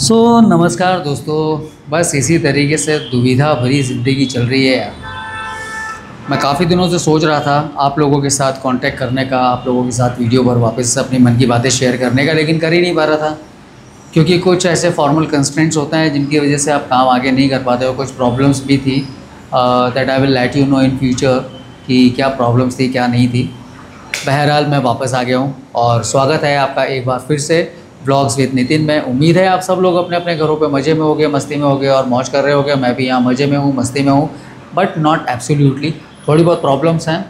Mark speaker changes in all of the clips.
Speaker 1: नमस्कार दोस्तों। बस इसी तरीके से दुविधा भरी ज़िंदगी चल रही है यार। मैं काफ़ी दिनों से सोच रहा था आप लोगों के साथ कांटेक्ट करने का, आप लोगों के साथ वीडियो पर वापस से अपनी मन की बातें शेयर करने का, लेकिन कर ही नहीं पा रहा था क्योंकि कुछ ऐसे फॉर्मल कंस्ट्रेंट्स होते हैं जिनकी वजह से आप काम आगे नहीं कर पाते हो। कुछ प्रॉब्लम्स भी थी that I will let you know in future कि क्या प्रॉब्लम्स थी क्या नहीं थी। बहरहाल मैं वापस आ गया हूँ और स्वागत है आपका एक बार फिर से व्लॉग्स विद नितिन में। उम्मीद है आप सब लोग अपने अपने घरों पे मज़े में होगे, मस्ती में होगे और मौज कर रहे होगे। मैं भी यहाँ मज़े में हूँ, मस्ती में हूँ, बट नॉट एब्सोल्युटली। थोड़ी बहुत प्रॉब्लम्स हैं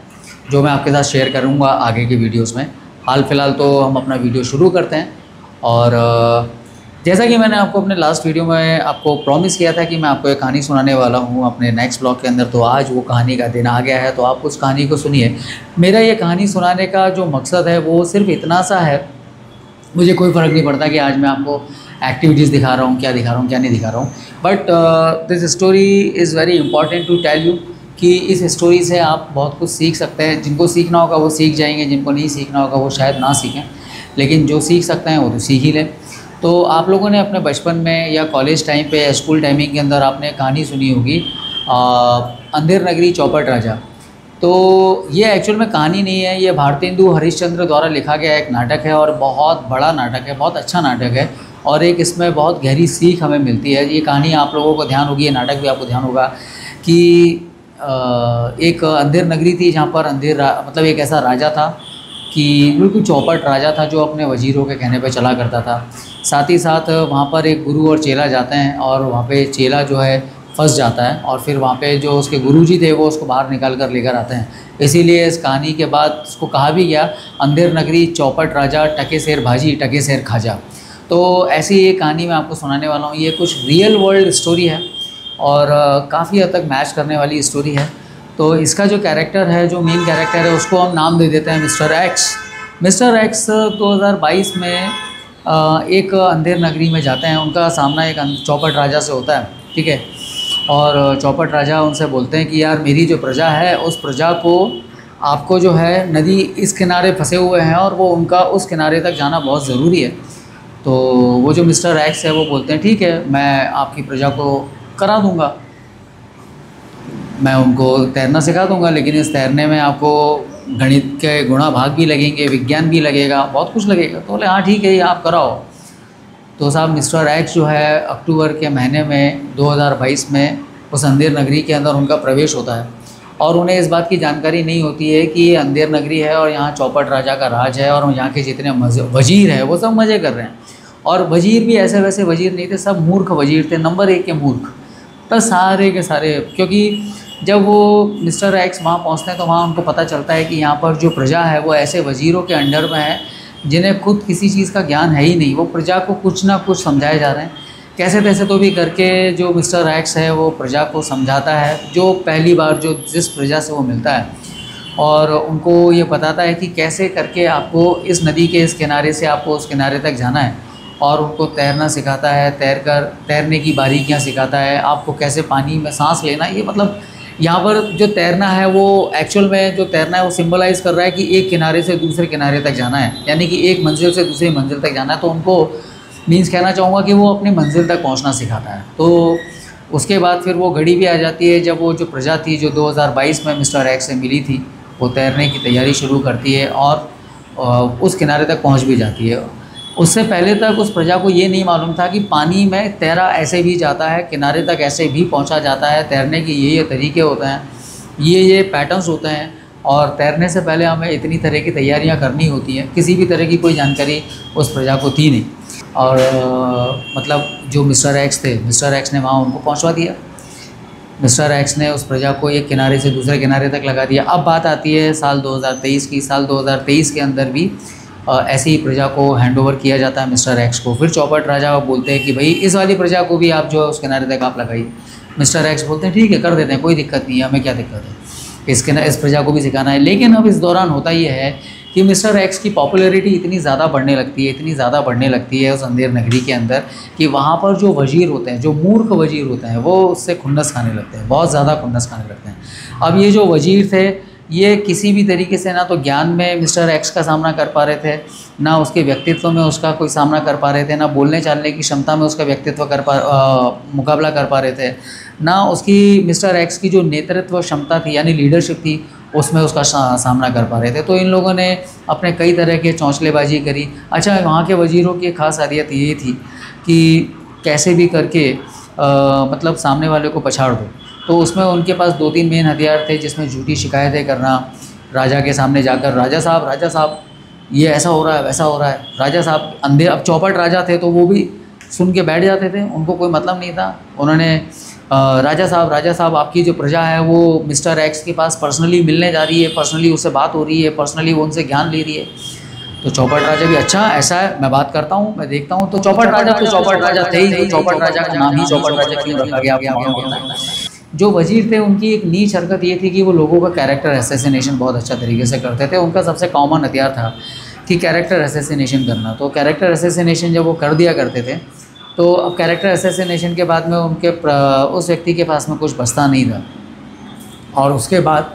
Speaker 1: जो मैं आपके साथ शेयर करूँगा आगे की वीडियोज़ में। हाल फिलहाल तो हम अपना वीडियो शुरू करते हैं। और जैसा कि मैंने आपको अपने लास्ट वीडियो में आपको प्रॉमिस किया था कि मैं आपको एक कहानी सुनाने वाला हूँ अपने नेक्स्ट ब्लॉग के अंदर, तो आज वो कहानी का दिन आ गया है। तो आप उस कहानी को सुनिए। मेरा ये कहानी सुनाने का जो मकसद है वो सिर्फ इतना सा है, मुझे कोई फ़र्क नहीं पड़ता कि आज मैं आपको एक्टिविटीज़ दिखा रहा हूँ, क्या दिखा रहा हूँ, क्या नहीं दिखा रहा हूँ, but this story is very important to tell you कि इस स्टोरी से आप बहुत कुछ सीख सकते हैं। जिनको सीखना होगा वो सीख जाएंगे, जिनको नहीं सीखना होगा वो शायद ना सीखें, लेकिन जो सीख सकते हैं वो तो सीख ही लें। तो आप लोगों ने अपने बचपन में या कॉलेज टाइम पे या स्कूल टाइमिंग के अंदर आपने कहानी सुनी होगी अंधेर नगरी चौपट राजा। तो ये एक्चुअल में कहानी नहीं है, ये भारतेंदु हरिश्चंद्र द्वारा लिखा गया एक नाटक है और बहुत बड़ा नाटक है, बहुत अच्छा नाटक है और एक इसमें बहुत गहरी सीख हमें मिलती है। ये कहानी आप लोगों को ध्यान होगी, ये नाटक भी आपको ध्यान होगा कि एक अंधेर नगरी थी जहाँ पर मतलब एक ऐसा राजा था कि बिल्कुल चौपट राजा था जो अपने वजीरों के कहने पे चला करता था। साथ ही साथ वहाँ पर एक गुरु और चेला जाते हैं और वहाँ पे चेला जो है फंस जाता है और फिर वहाँ पे जो उसके गुरुजी थे वो उसको बाहर निकाल कर लेकर आते हैं। इसीलिए इस कहानी के बाद उसको कहा भी गया अंधेर नगरी चौपट राजा, टके शेर भाजी टके शेर खाजा। तो ऐसी ये कहानी मैं आपको सुनाने वाला हूँ। ये कुछ रियल वर्ल्ड स्टोरी है और काफ़ी हद तक मैच करने वाली स्टोरी है। तो इसका जो कैरेक्टर है, जो मेन कैरेक्टर है, उसको हम नाम दे देते हैं मिस्टर एक्स। मिस्टर एक्स 2022 में एक अंधेर नगरी में जाते हैं। उनका सामना एक चौपट राजा से होता है, ठीक है। और चौपट राजा उनसे बोलते हैं कि यार मेरी जो प्रजा है उस प्रजा को आपको जो है नदी इस किनारे फंसे हुए हैं और वो उनका उस किनारे तक जाना बहुत ज़रूरी है। तो वो जो मिस्टर एक्स है वो बोलते हैं ठीक है, मैं आपकी प्रजा को करा दूंगा, मैं उनको तैरना सिखा दूंगा, लेकिन इस तैरने में आपको गणित के गुणा भाग भी लगेंगे, विज्ञान भी लगेगा, बहुत कुछ लगेगा। तो बोले हाँ ठीक है, ये आप कराओ। तो साहब मिस्टर एक्स जो है अक्टूबर के महीने में 2022 में उस अंधेर नगरी के अंदर उनका प्रवेश होता है और उन्हें इस बात की जानकारी नहीं होती है कि ये अंधेर नगरी है और यहाँ चौपट राजा का राज है और यहाँ के जितने वजीर हैं वो सब मज़े कर रहे हैं। और वजीर भी ऐसे वैसे वजीर नहीं थे, सब मूर्ख वजीर थे, नंबर 1 के मूर्ख। तो सारे के सारे, क्योंकि जब वो मिस्टर एक्स वहाँ पहुँचते हैं तो वहाँ उनको पता चलता है कि यहाँ पर जो प्रजा है वो ऐसे वजीरों के अंडर में है जिन्हें खुद किसी चीज़ का ज्ञान है ही नहीं। वो प्रजा को कुछ ना कुछ समझाए जा रहे हैं, कैसे तैसे तो भी करके जो मिस्टर एक्स है वो प्रजा को समझाता है, जो पहली बार जो जिस प्रजा से वो मिलता है, और उनको ये बताता है कि कैसे करके आपको इस नदी के इस किनारे से आपको उस किनारे तक जाना है और उनको तैरना सिखाता है, तैरने की बारीकियाँ सिखाता है, आपको कैसे पानी में सांस लेना। ये मतलब यहाँ पर जो तैरना है वो एक्चुअल में जो तैरना है वो सिंबलाइज कर रहा है कि एक किनारे से दूसरे किनारे तक जाना है, यानी कि एक मंजिल से दूसरी मंजिल तक जाना है। तो उनको मीन्स कहना चाहूँगा कि वो अपनी मंजिल तक पहुँचना सिखाता है। तो उसके बाद फिर वो घड़ी भी आ जाती है जब वो जो प्रजा थी जो 2022 में मिस्टर एक्स से मिली थी वो तैरने की तैयारी शुरू करती है और उस किनारे तक पहुँच भी जाती है। उससे पहले तक उस प्रजा को ये नहीं मालूम था कि पानी में तैरा ऐसे भी जाता है, किनारे तक ऐसे भी पहुंचा जाता है, तैरने के ये तरीके होते हैं, ये पैटर्न्स होते हैं और तैरने से पहले हमें इतनी तरह की तैयारियां करनी होती हैं। किसी भी तरह की कोई जानकारी उस प्रजा को थी नहीं और मतलब जो मिस्टर एक्स थे, मिस्टर एक्स ने वहाँ उनको पहुँचवा दिया। मिस्टर एक्स ने उस प्रजा को एक किनारे से दूसरे किनारे तक लगा दिया। अब बात आती है साल 2023 की। साल 2023 के अंदर भी ऐसी ही प्रजा को हैंडओवर किया जाता है मिस्टर एक्स को। फिर चौपट राजा बोलते हैं कि भाई इस वाली प्रजा को भी आप जो है उस किनारे तक आप लगाइए। मिस्टर एक्स बोलते हैं ठीक है कर देते हैं, कोई दिक्कत नहीं है, हमें क्या दिक्कत है, इस प्रजा को भी सिखाना है। लेकिन अब इस दौरान होता ये है कि मिस्टर एक्स की पॉपुलैरिटी इतनी ज़्यादा बढ़ने लगती है उस अंधेर नगरी के अंदर कि वहाँ पर जो वजीर होते हैं, जो मूर्ख वजीर होते हैं, वो उससे खुन्नस खाने लगते हैं, बहुत ज़्यादा खुन्नस खाने लगते हैं। अब ये जो वजीर थे ये किसी भी तरीके से ना तो ज्ञान में मिस्टर एक्स का सामना कर पा रहे थे, ना उसके व्यक्तित्व में उसका कोई सामना कर पा रहे थे, ना बोलने चालने की क्षमता में उसका व्यक्तित्व मुकाबला कर पा रहे थे, ना उसकी मिस्टर एक्स की जो नेतृत्व क्षमता थी यानी लीडरशिप थी उसमें उसका सामना कर पा रहे थे। तो इन लोगों ने अपने कई तरह के चौंचलेबाजी करी। अच्छा, वहाँ के वजीरों की एक खास आदियत ये थी कि कैसे भी करके मतलब सामने वाले को पछाड़ दो। तो उसमें उनके पास 2-3 मेन हथियार थे, जिसमें झूठी शिकायतें करना, राजा के सामने जाकर राजा साहब ये ऐसा हो रहा है, वैसा हो रहा है। राजा साहब अंधे, अब चौपट राजा थे तो वो भी सुन के बैठ जाते थे, उनको कोई मतलब नहीं था। उन्होंने राजा साहब आपकी जो प्रजा है वो मिस्टर एक्स के पास पर्सनली मिलने जा रही है, पर्सनली उससे बात हो रही है, पर्सनली वो उनसे ज्ञान ले रही है। तो चौपट राजा भी, अच्छा ऐसा है, मैं बात करता हूँ, मैं देखता हूँ। तो चौपट राजा थे ही, चौपट राजा का नाम ही चौपट राजा क्यों रखा गया आपको मालूम है? जो वजीर थे उनकी एक नीच हरकत ये थी कि वो लोगों का कैरेक्टर असैसिनेशन बहुत अच्छा तरीके से करते थे। उनका सबसे कॉमन हथियार था कि कैरेक्टर असैसिनेशन करना। तो कैरेक्टर असैसिनेशन जब वो कर दिया करते थे तो अब कैरेक्टर असैसिनेशन के बाद में उनके उस व्यक्ति के पास में कुछ बचता नहीं था, और उसके बाद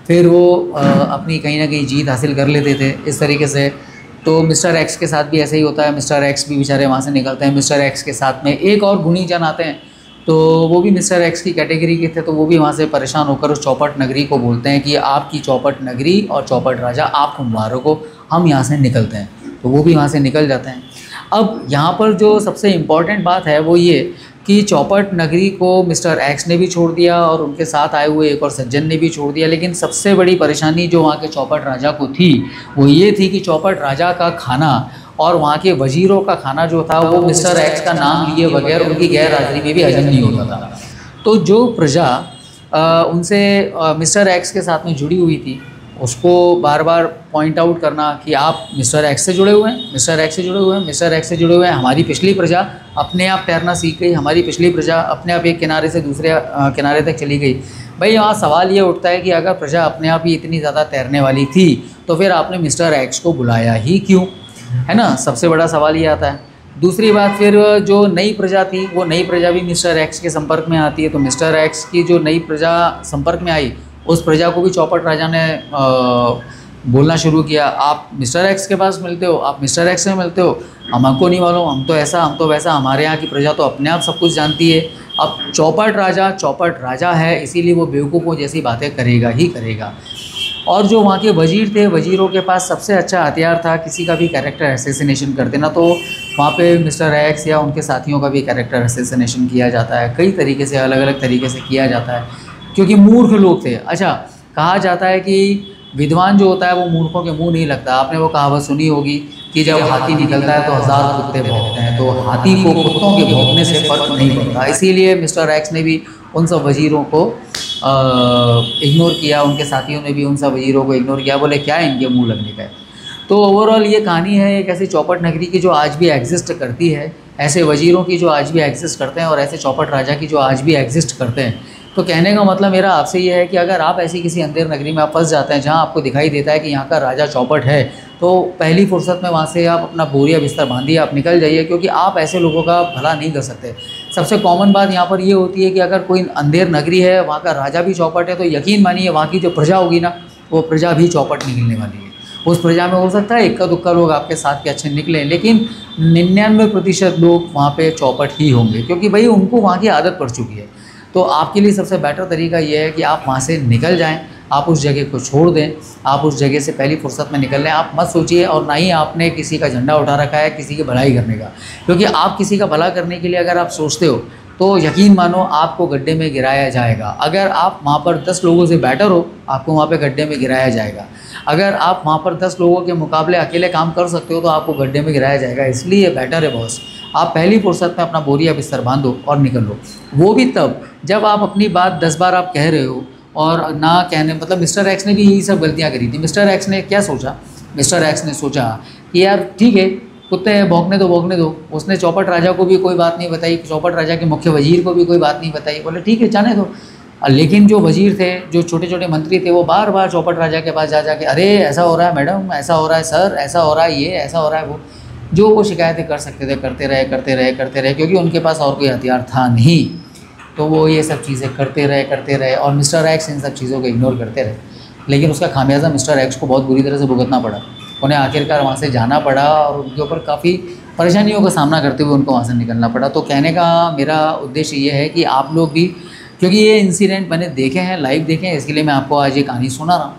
Speaker 1: फिर वो अपनी कहीं ना कहीं जीत हासिल कर लेते थे इस तरीके से। तो मिस्टर एक्स के साथ भी ऐसे ही होता है, मिस्टर एक्स भी बेचारे वहाँ से निकलते हैं। मिस्टर एक्स के साथ में एक और गुणी जन आते हैं, तो वो भी मिस्टर एक्स की कैटेगरी के थे। तो वो भी वहाँ से परेशान होकर उस चौपट नगरी को बोलते हैं कि आपकी चौपट नगरी और चौपट राजा, आपको मुबारक हो, हम यहाँ से निकलते हैं। तो वो भी वहाँ से निकल जाते हैं। अब यहाँ पर जो सबसे इम्पॉर्टेंट बात है वो ये कि चौपट नगरी को मिस्टर एक्स ने भी छोड़ दिया और उनके साथ आए हुए एक और सज्जन ने भी छोड़ दिया। लेकिन सबसे बड़ी परेशानी जो वहाँ के चौपट राजा को थी वो ये थी कि चौपट राजा का खाना और वहाँ के वजीरों का खाना जो था वो मिस्टर एक्स का नाम लिए बगैर उनकी गैर हाजिरी में भी हजम नहीं होता था। तो जो प्रजा उनसे मिस्टर एक्स के साथ में जुड़ी हुई थी उसको बार बार पॉइंट आउट करना कि आप मिस्टर एक्स से जुड़े हुए हैं, मिस्टर एक्स से जुड़े हुए हैं, मिस्टर एक्स से जुड़े हुए हैं। हमारी पिछली प्रजा अपने आप तैरना सीख गई, हमारी पिछली प्रजा अपने आप एक किनारे से दूसरे किनारे तक चली गई। भाई यहाँ सवाल ये उठता है कि अगर प्रजा अपने आप ही इतनी ज़्यादा तैरने वाली थी तो फिर आपने मिस्टर एक्स को बुलाया ही क्यों, है ना? सबसे बड़ा सवाल ये आता है। दूसरी बात, फिर जो नई प्रजा थी वो नई प्रजा भी मिस्टर एक्स के संपर्क में आती है। तो मिस्टर एक्स की जो नई प्रजा संपर्क में आई उस प्रजा को भी चौपट राजा ने बोलना शुरू किया, आप मिस्टर एक्स के पास मिलते हो, आप मिस्टर एक्स से मिलते हो, हमको नहीं मालूम, हम तो ऐसा, हम तो वैसा, हमारे यहाँ की प्रजा तो अपने आप सब कुछ जानती है। अब चौपट राजा है, इसीलिए वो बेवकूफ़ों जैसी बातें करेगा ही करेगा। और जो वहाँ के वजीर थे, वजीरों के पास सबसे अच्छा हथियार था किसी का भी कैरेक्टर असैसिनेशन कर देना। तो वहाँ पे मिस्टर एक्स या उनके साथियों का भी कैरेक्टर असैसिनेशन किया जाता है, कई तरीके से, अलग अलग तरीके से किया जाता है, क्योंकि मूर्ख लोग थे। अच्छा, कहा जाता है कि विद्वान जो होता है वो मूर्खों के मुंह नहीं लगता। आपने वो कहावत सुनी होगी कि जब हाथी निकलता है तो 1000 कुत्ते भौंकते हैं, तो हाथी को कुत्तों के भौंकने से फर्क नहीं पड़ता। इसीलिए मिस्टर एक्स ने भी उन सब वजीरों को इग्नोर किया, उनके साथियों ने भी उन सब वजीरों को इग्नोर किया, बोले क्या इनके मुँह लगने का है। तो ओवरऑल ये कहानी है एक ऐसी चौपट नगरी की जो आज भी एग्जिस्ट करती है, ऐसे वजीरों की जो आज भी एग्जिस्ट करते हैं और ऐसे चौपट राजा की जो आज भी एग्जिस्ट करते हैं। तो कहने का मतलब मेरा आपसे ये है कि अगर आप ऐसी किसी अंधेर नगरी में आप फंस जाते हैं जहाँ आपको दिखाई देता है कि यहाँ का राजा चौपट है, तो पहली फुर्सत में वहाँ से आप अपना बोरिया बिस्तर बांधिए, आप निकल जाइए, क्योंकि आप ऐसे लोगों का भला नहीं कर सकते। सबसे कॉमन बात यहाँ पर ये होती है कि अगर कोई अंधेर नगरी है, वहाँ का राजा भी चौपट है, तो यकीन मानिए वहाँ की जो प्रजा होगी ना, वो प्रजा भी चौपट निकलने वाली है। उस प्रजा में हो सकता है इक्का दुक्का लोग आपके साथ के अच्छे निकलें, लेकिन 99% लोग वहाँ पे चौपट ही होंगे, क्योंकि भाई उनको वहाँ की आदत पड़ चुकी है। तो आपके लिए सबसे बेटर तरीका ये है कि आप वहाँ से निकल जाएं, आप उस जगह को छोड़ दें, आप उस जगह से पहली फुर्सत में निकल लें। आप मत सोचिए, और ना ही आपने किसी का झंडा उठा रखा है किसी की भलाई करने का, क्योंकि आप किसी का भला करने के लिए अगर आप सोचते हो तो यकीन मानो आपको गड्ढे में गिराया जाएगा। अगर आप वहाँ पर 10 लोगों से बेटर हो, आपको वहाँ पे गड्ढे में गिराया जाएगा। अगर आप वहाँ पर 10 लोगों के मुकाबले अकेले काम कर सकते हो तो आपको गड्ढे में गिराया जाएगा। इसलिए बेटर है बॉस, आप पहली फुर्सत में अपना बोरिया बिस्तर बांधो और निकल लो। वो भी तब जब आप अपनी बात 10 बार आप कह रहे हो और ना कहने, मतलब मिस्टर एक्स ने भी यही सब गलतियाँ करी थी। मिस्टर एक्स ने क्या सोचा? मिस्टर एक्स ने सोचा कि यार ठीक है, कुत्ते हैं, भौंकने दो। उसने चौपट राजा को भी कोई बात नहीं बताई, चौपट राजा के मुख्य वजीर को भी कोई बात नहीं बताई, बोले ठीक है जाने दो। लेकिन जो वजीर थे, जो छोटे छोटे मंत्री थे, वो बार बार चौपट राजा के पास जा के अरे ऐसा हो रहा है मैडम, ऐसा हो रहा है सर, ऐसा हो रहा है ये, ऐसा हो रहा है वो, जो वो शिकायतें कर सकते थे करते रहे, क्योंकि उनके पास और कोई हथियार था नहीं। तो वो ये सब चीज़ें करते रहे और मिस्टर एक्स इन सब चीज़ों को इग्नोर करते रहे। लेकिन उसका खामियाजा मिस्टर एक्स को बहुत बुरी तरह से भुगतना पड़ा। उन्हें आखिरकार वहाँ से जाना पड़ा और उनके ऊपर काफ़ी परेशानियों का सामना करते हुए उनको वहाँ से निकलना पड़ा। तो कहने का मेरा उद्देश्य ये है कि आप लोग भी, क्योंकि ये इंसिडेंट मैंने देखे हैं, लाइव देखे हैं, इसके लिए मैं आपको आज ये कहानी सुना रहा हूँ।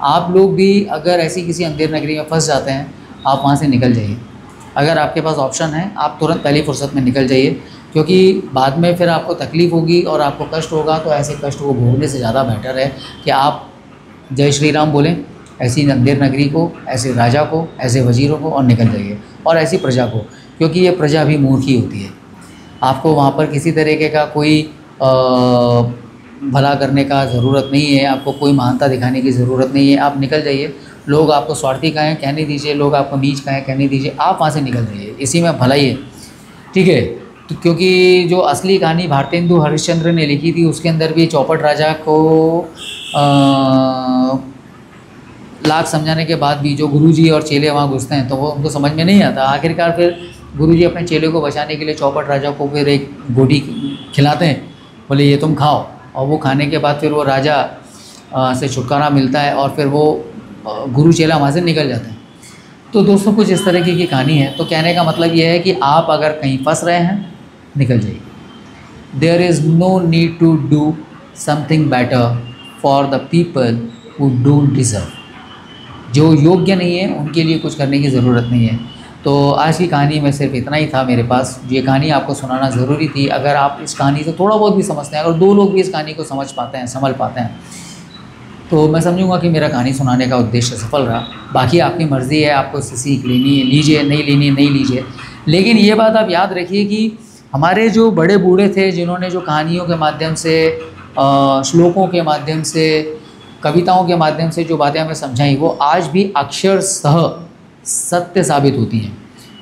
Speaker 1: आप लोग भी अगर ऐसी किसी अंधेर नगरी में फंस जाते हैं, आप वहाँ से निकल जाइए। अगर आपके पास ऑप्शन है, आप तुरंत पहली फुर्सत में निकल जाइए, क्योंकि बाद में फिर आपको तकलीफ़ होगी और आपको कष्ट होगा। तो ऐसे कष्ट को भोगने से ज़्यादा बेटर है कि आप जय श्री राम बोलें ऐसी अंधेर नगरी को, ऐसे राजा को, ऐसे वजीरों को, और निकल जाइए। और ऐसी प्रजा को, क्योंकि ये प्रजा भी मूर्ख ही होती है। आपको वहाँ पर किसी तरीके का कोई भला करने का ज़रूरत नहीं है, आपको कोई महानता दिखाने की ज़रूरत नहीं है। आप निकल जाइए। लोग आपको स्वार्थी कहें कहने दीजिए, लोग आपको नीच कहें कहने दीजिए, आप वहाँ से निकल जाइए। इसी में भलाई है, ठीक है। तो क्योंकि जो असली कहानी भारतेंदु हरिश्चंद्र ने लिखी थी, उसके अंदर भी चौपट राजा को लाख समझाने के बाद भी जो गुरुजी और चेले वहाँ घुसते हैं तो वो उनको समझ में नहीं आता। आखिरकार फिर गुरुजी अपने चेले को बचाने के लिए चौपट राजा को फिर एक गोटी खिलाते हैं, बोले ये तुम खाओ। और वो खाने के बाद फिर वो राजा से छुटकारा मिलता है और फिर वो गुरु चेला वहाँ से निकल जाते हैं। तो दोस्तों कुछ इस तरीके की कहानी है। तो कहने का मतलब ये है कि आप अगर कहीं फंस रहे हैं, निकल जाइए। There is no need to do something better for the people who don't deserve. जो योग्य नहीं है उनके लिए कुछ करने की ज़रूरत नहीं है। तो आज की कहानी में सिर्फ इतना ही था मेरे पास। ये कहानी आपको सुनाना ज़रूरी थी। अगर आप इस कहानी से थोड़ा बहुत भी समझते हैं, अगर दो लोग भी इस कहानी को समझ पाते हैं, संभल पाते हैं, तो मैं समझूंगा कि मेरा कहानी सुनाने का उद्देश्य सफल रहा। बाकी आपकी मर्ज़ी है, आपको इससे सीख लेनी है लीजिए, नहीं लेनी नहीं लीजिए। लेकिन ये बात आप याद रखिए कि हमारे जो बड़े बूढ़े थे, जिन्होंने जो कहानियों के माध्यम से, श्लोकों के माध्यम से, कविताओं के माध्यम से जो बातें हमें समझाई, वो आज भी अक्षरशः सत्य साबित होती हैं।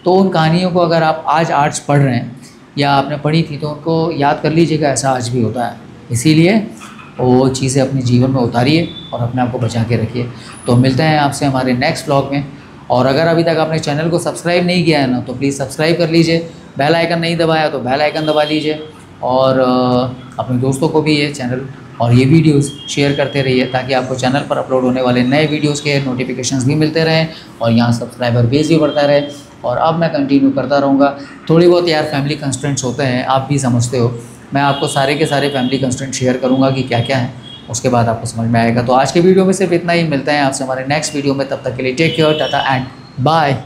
Speaker 1: तो उन कहानियों को अगर आप आज पढ़ रहे हैं या आपने पढ़ी थी, तो उनको याद कर लीजिएगा, ऐसा आज भी होता है। इसीलिए वो चीज़ें अपने जीवन में उतारिए और अपने आप को बचा के रखिए। तो मिलते हैं आपसे हमारे नेक्स्ट ब्लॉग में। और अगर अभी तक आपने चैनल को सब्सक्राइब नहीं किया है ना, तो प्लीज़ सब्सक्राइब कर लीजिए। बेल आइकन नहीं दबाया तो बेल आइकन दबा लीजिए। और अपने दोस्तों को भी ये चैनल और ये वीडियोस शेयर करते रहिए, ताकि आपको चैनल पर अपलोड होने वाले नए वीडियोस के नोटिफिकेशंस भी मिलते रहें और यहाँ सब्सक्राइबर बेस भी बढ़ता रहे। और अब मैं कंटिन्यू करता रहूँगा। थोड़ी बहुत यार फैमिली कंस्ट्रेंट्स होते हैं, आप भी समझते हो। मैं आपको सारे के सारे फैमिली कंस्ट्रेंट शेयर करूँगा कि क्या क्या है, उसके बाद आपको समझ में आएगा। तो आज के वीडियो में सिर्फ इतना ही। मिलते हैं आपसे हमारे नेक्स्ट वीडियो में। तब तक के लिए take care, tata and bye.